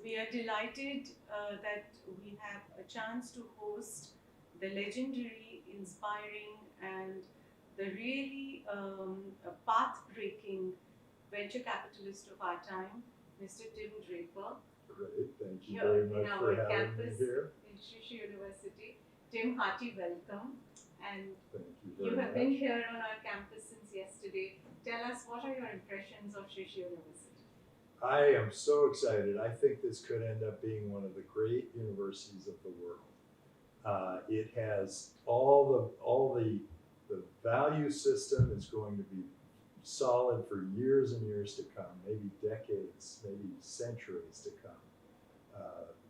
We are delighted that we have a chance to host the legendary, inspiring, and the really path-breaking venture capitalist of our time, Mr. Tim Draper, Great, thank you here very in much our for having me campus here. in Shri University. Tim, hearty welcome. And Thank you you very have been much. here on our campus since yesterday. Tell us, what are your impressions of Shri University? I am so excited. I think this could end up being one of the great universities of the world. It has the value system is going to be solid for years and years to come, maybe decades, maybe centuries to come.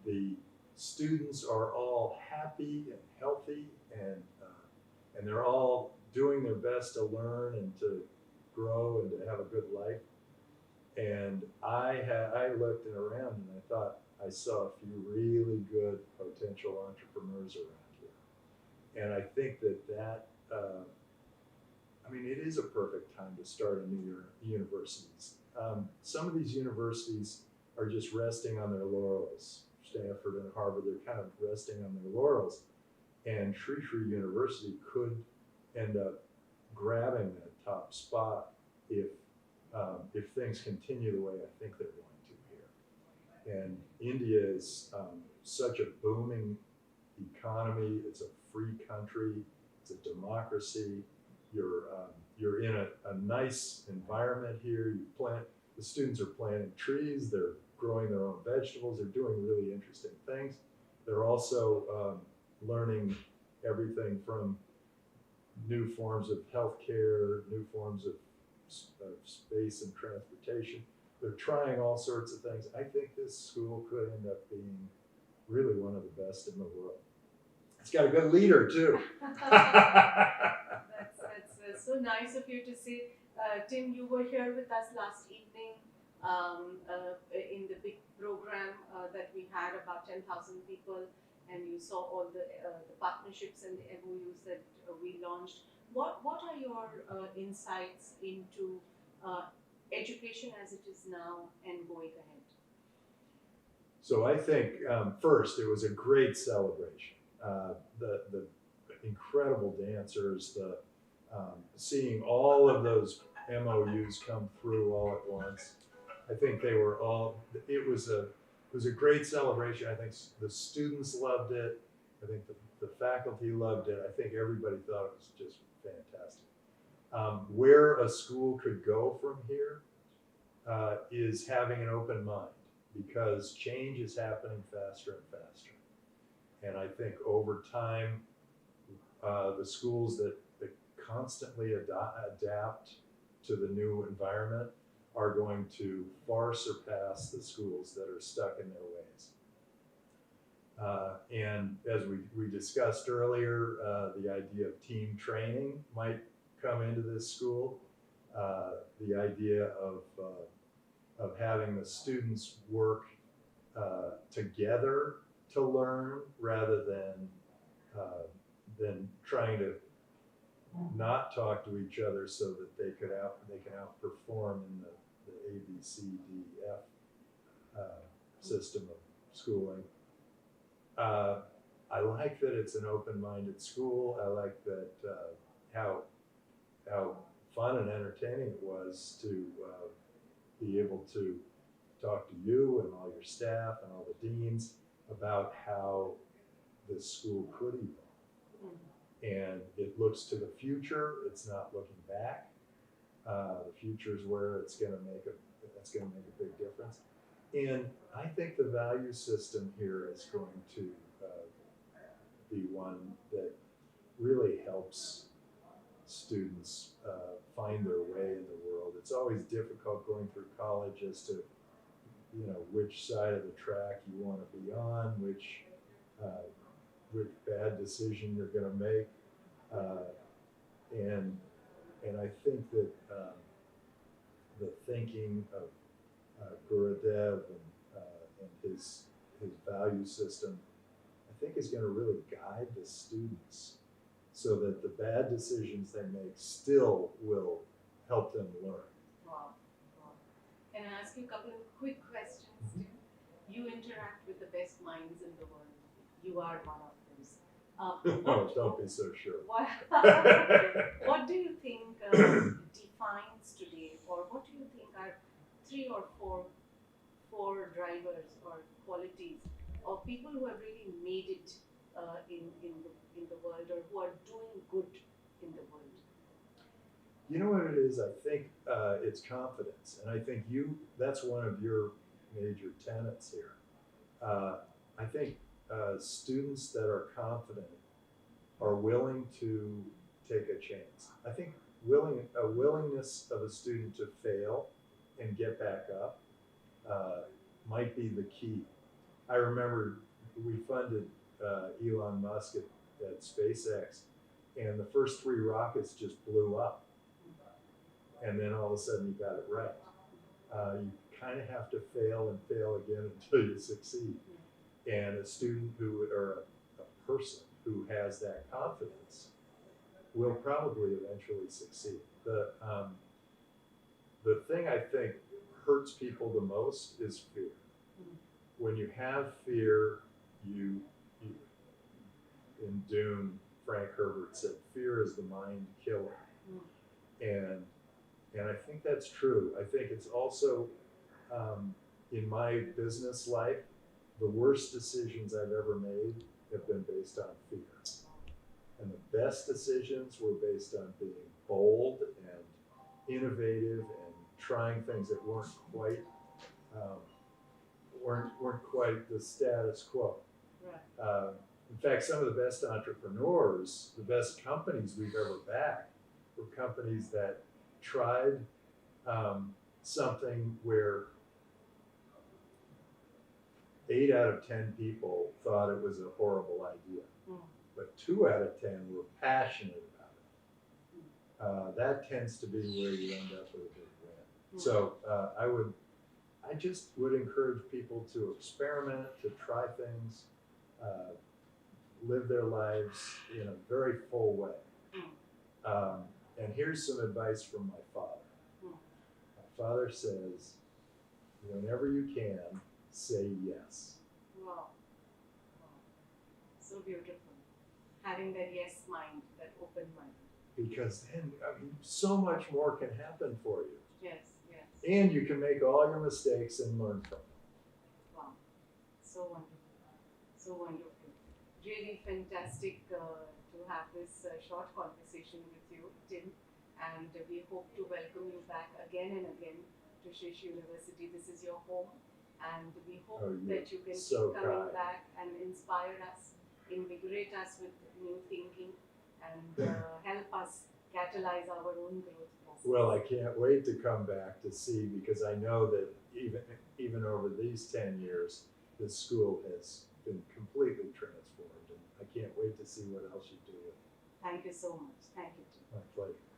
The students are all happy and healthy, and they're all doing their best to learn and to grow and to have a good life. And I looked around and I thought I saw a few really good potential entrepreneurs around here. And I think that I mean, it is a perfect time to start a new universities. Some of these universities are just resting on their laurels. Stanford and Harvard, they're kind of resting on their laurels. And Shri University could end up grabbing that top spot if things continue the way I think they're going to here. And India is such a booming economy. It's a free country. It's a democracy. You're in a nice environment here. The students are planting trees. They're growing their own vegetables. They're doing really interesting things. They're also learning everything from new forms of healthcare, new forms of space and transportation. They're trying all sorts of things. I think this school could end up being really one of the best in the world. It's got a good leader too. That's so nice of you to say. Tim, you were here with us last evening in the big program that we had, about 10,000 people, and you saw all the partnerships and the MOUs that we launched. What are your insights into education as it is now and going ahead? So I think first, it was a great celebration. The incredible dancers, seeing all of those MOUs come through all at once. I think they were all. It was a great celebration. I think the students loved it. I think the faculty loved it. I think everybody thought it was just fantastic. Where a school could go from here is having an open mind, because change is happening faster and faster. And I think over time, the schools that constantly adapt to the new environment are going to far surpass the schools that are stuck in their ways. And as we discussed earlier, the idea of team training might come into this school. The idea of having the students work together to learn, rather than trying to not talk to each other so that they can outperform in the A, B, C, D, F system of schooling. I like that it's an open-minded school. I like that how fun and entertaining it was to be able to talk to you and all your staff and all the deans about how this school could evolve. And it looks to the future. It's not looking back. The future is where it's going to make a big difference. And I think the value system here is going to be one that really helps students find their way in the world. It's always difficult going through college as to which side of the track you want to be on, which bad decision you're going to make, and I think that the thinking of Gurudev and his value system, I think, is going to really guide the students so that the bad decisions they make still will help them learn. Wow. Can I ask you a couple of quick questions, Tim? you interact with the best minds in the world. You are one of those. No, don't be so sure. What do you think defines today, or what do you think are three or four drivers or qualities of people who have really made it in the world, or who are doing good in the world? You know what it is? I think it's confidence, and I think that's one of your major tenets here. I think students that are confident are willing to take a chance. I think a willingness of a student to fail and get back up might be the key. I remember we funded Elon Musk at SpaceX, and the first 3 rockets just blew up. And then all of a sudden you got it right. You kind of have to fail and fail again until you succeed. And a student or a person who has that confidence will probably eventually succeed. The thing I think hurts people the most is fear. When you have fear, you in Dune, Frank Herbert said, fear is the mind killer. And I think that's true. I think it's also, in my business life, the worst decisions I've ever made have been based on fear. And the best decisions were based on being bold and innovative and trying things that weren't quite the status quo. Right. In fact, some of the best entrepreneurs, the best companies we've ever backed, were companies that tried something where 8 out of 10 people thought it was a horrible idea, but 2 out of 10 were passionate about it. That tends to be where you end up with a big win. So I just would encourage people to experiment, to try things, live their lives in a very full way. And here's some advice from my father. My father says, whenever you can, say yes. Wow. So beautiful. Having that yes mind, that open mind. Because then, so much more can happen for you. Yes, yes. And you can make all your mistakes and learn from them. Wow. So wonderful. So wonderful. Really fantastic to have this short conversation with you, Tim. And we hope to welcome you back again and again to Shish University. This is your home. And we hope that you can keep coming back and inspire us, invigorate us with new thinking, and help us catalyze our own growth process. Well, I can't wait to come back to see, because I know that even over these 10 years, the school has been completely transformed, and I can't wait to see what else you do with it. Thank you so much. Thank you, Tim. My pleasure.